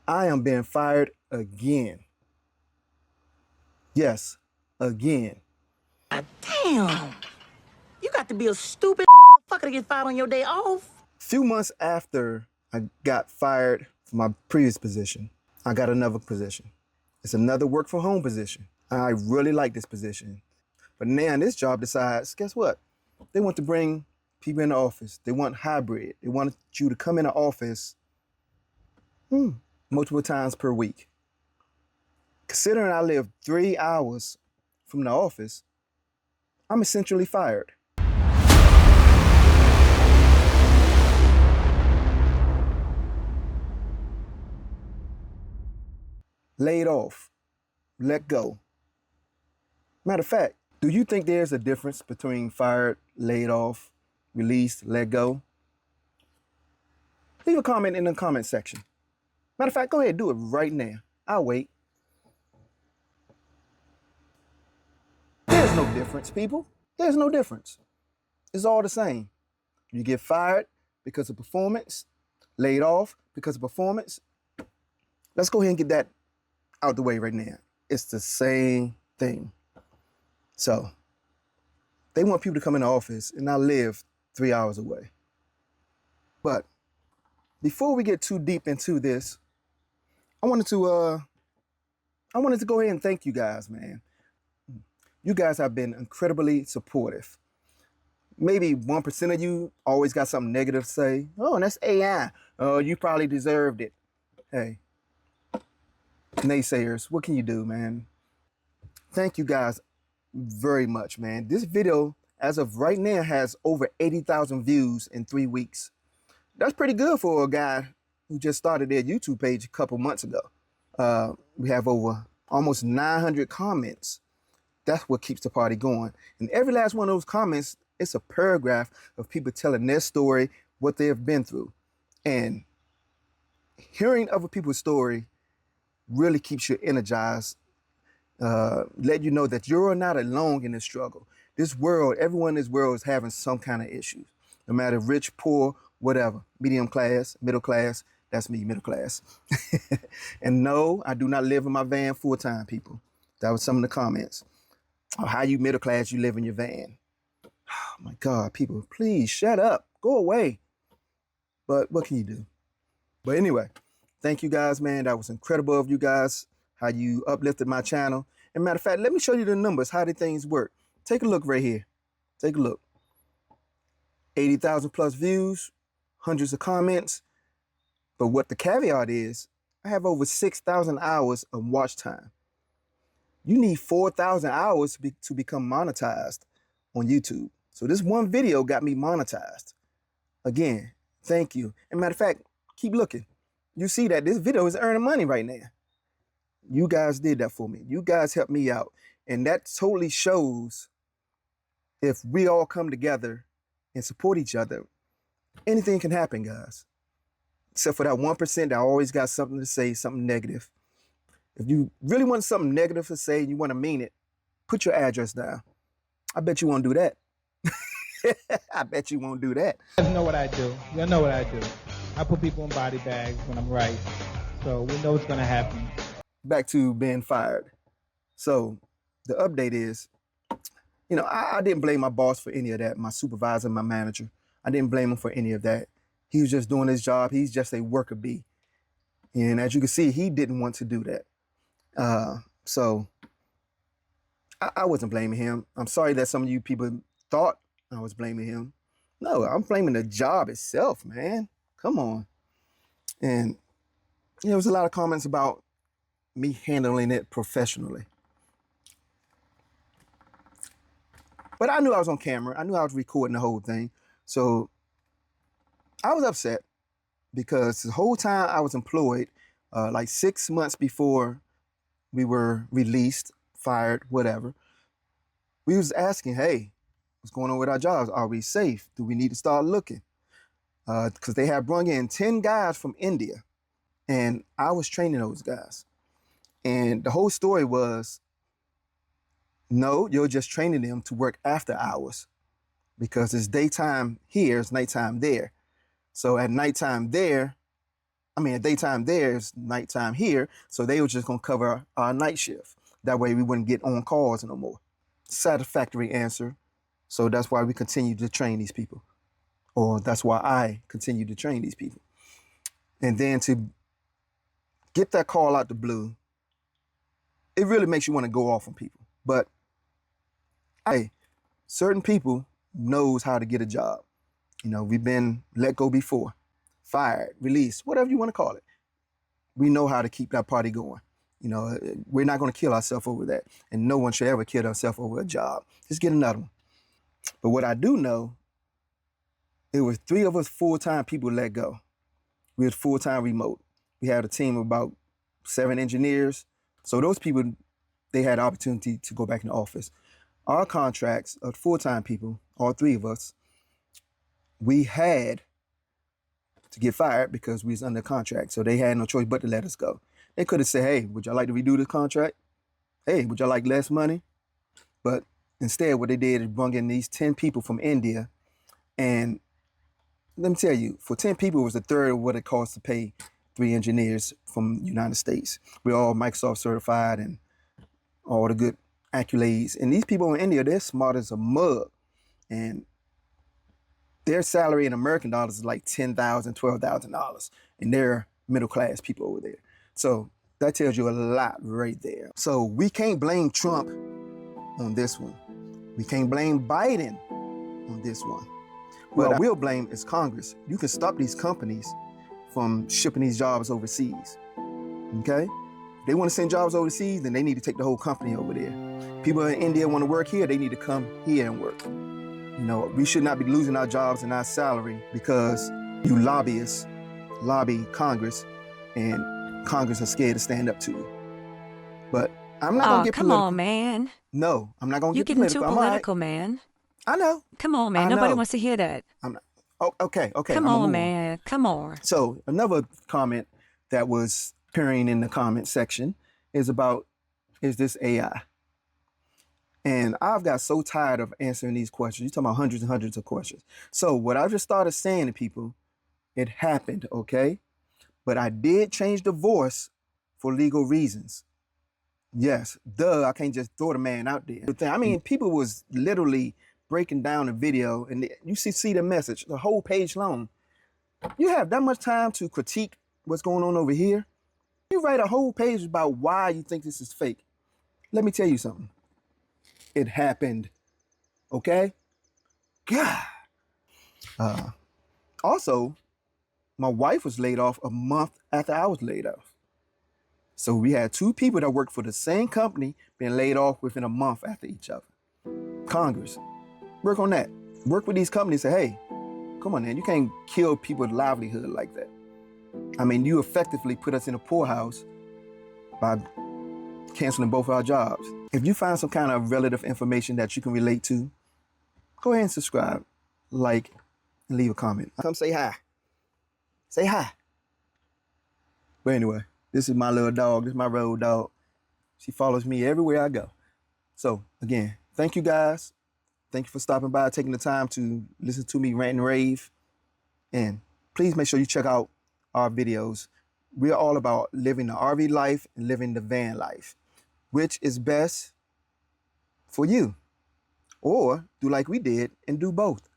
I am being fired again. Yes, again. God damn. You got to be a stupid motherfucker to get fired on your day off. Few months after I got fired from my previous position, I got another position. It's another work from home position. I really like this position. But now this job decides, guess what? They want to bring people in the office. They want hybrid. They want you to come in the office multiple times per week. Considering I live 3 hours from the office, I'm essentially fired. Laid off, let go. Matter of fact, do you think there's a difference between fired, laid off, released, let go? Leave a comment in the comment section. Matter of fact, go ahead, do it right now. I'll wait. There's no difference, people. There's no difference. It's all the same. You get fired because of performance, laid off because of performance. Let's go ahead and get that out the way right now. It's the same thing. So they want people to come in the office, and I live 3 hours away. But before we get too deep into this, I wanted to go ahead and thank you guys, man. You guys have been incredibly supportive. Maybe 1% of you always got something negative to say. Oh, that's AI. Oh, you probably deserved it. Hey, naysayers, what can you do, man? Thank you guys very much, man. This video, as of right now, has over 80,000 views in 3 weeks. That's pretty good for a guy who just started their YouTube page a couple months ago. We have over almost 900 comments. That's what keeps the party going. And every last one of those comments, it's a paragraph of people telling their story, what they have been through. And hearing other people's story really keeps you energized, let you know that you're not alone in this struggle. This world, everyone in this world is having some kind of issues, no matter rich, poor, whatever, medium class, middle class. That's me, middle class. And no, I do not live in my van full time, people. That was some of the comments. Oh, how you middle class, you live in your van. Oh my God, people, please shut up, go away. But what can you do? But anyway, thank you guys, man. That was incredible of you guys, how you uplifted my channel. And matter of fact, let me show you the numbers, how the things work. Take a look right here. Take a look. 80,000 plus views, hundreds of comments. But what the caveat is, I have over 6,000 hours of watch time. You need 4,000 hours to become monetized on YouTube. So this one video got me monetized. Again, thank you. And matter of fact, keep looking. You see that this video is earning money right now. You guys did that for me. You guys helped me out. And that totally shows if we all come together and support each other, anything can happen, guys. Except for that 1% that always got something to say, something negative. If you really want something negative to say and you want to mean it, put your address down. I bet you won't do that. I bet you won't do that. You guys know what I do. You know what I do. I put people in body bags when I'm right. So we know what's going to happen. Back to being fired. So the update is, you know, I didn't blame my boss for any of that, my supervisor, my manager. I didn't blame him for any of that. He was just doing his job. He's just a worker bee. And as you can see, he didn't want to do that. So I wasn't blaming him. I'm sorry that some of you people thought I was blaming him. No, I'm blaming the job itself, man. Come on. And you know, there was a lot of comments about me handling it professionally. But I knew I was on camera. I knew I was recording the whole thing. So I was upset because the whole time I was employed, like 6 months before we were released, fired, whatever, we was asking, hey, what's going on with our jobs? Are we safe? Do we need to start looking? Because they had brought in 10 guys from India, and I was training those guys. And the whole story was, no, you're just training them to work after hours because it's daytime here, it's nighttime there. So at nighttime there, I mean, daytime there is nighttime here, so they were just gonna cover our night shift. That way we wouldn't get on calls no more. Satisfactory answer. So that's why we continue to train these people. Or that's why I continue to train these people. And then to get that call out the blue, it really makes you want to go off on people. But hey, certain people knows how to get a job. You know, we've been let go before, fired, released, whatever you want to call it. We know how to keep that party going. You know, we're not going to kill ourselves over that. And no one should ever kill themselves over a job. Just get another one. But what I do know, it was 3 of us full-time people let go. We was full-time remote. We had a team of about 7 engineers. So those people, they had the opportunity to go back in the office. Our contracts of full-time people, all 3 of us, we had to get fired because we was under contract. So they had no choice but to let us go. They could have said, hey, would y'all like to redo this contract? Hey, would y'all like less money? But instead, what they did is bring in these 10 people from India. And let me tell you, for 10 people, it was a third of what it costs to pay 3 engineers from the United States. We're all Microsoft certified and all the good accolades. And these people in India, they're smart as a mug. And their salary in American dollars is like $10,000, $12,000. And they're middle class people over there. So that tells you a lot right there. So we can't blame Trump on this one. We can't blame Biden on this one. What I will blame is Congress. You can stop these companies from shipping these jobs overseas, okay? If they want to send jobs overseas, then they need to take the whole company over there. People in India want to work here, they need to come here and work. You know, we should not be losing our jobs and our salary because you lobbyists lobby Congress and Congress are scared to stand up to you. But I'm not gonna get come political. on, man. No, I'm not gonna You're get getting political. too I'm all right. political, man. I know. Come on, man. I Nobody know. wants to hear that. I'm not. Oh, okay. Come I'ma on, move man. Come on. So another comment that was appearing in the comment section is about, is this AI? And I've got so tired of answering these questions. You're talking about hundreds and hundreds of questions. So what I just started saying to people, it happened, okay? But I did change the voice for legal reasons. Yes, duh, I can't just throw the man out there. I mean, people was literally breaking down the video and you see the message, the whole page long. You have that much time to critique what's going on over here? You write a whole page about why you think this is fake. Let me tell you something. It happened, okay? God. Also, my wife was laid off a month after I was laid off. So we had 2 people that worked for the same company being laid off within a month after each other. Congress, work on that. Work with these companies, say, hey, come on, man, you can't kill people's livelihood like that. I mean, you effectively put us in a poorhouse by canceling both our jobs. If you find some kind of relative information that you can relate to, go ahead and subscribe, like, and leave a comment. Come say hi. Say hi. But anyway, this is my little dog. This is my road dog. She follows me everywhere I go. So again, thank you guys. Thank you for stopping by, taking the time to listen to me rant and rave. And please make sure you check out our videos. We're all about living the RV life and living the van life. Which is best for you? Or do like we did and do both.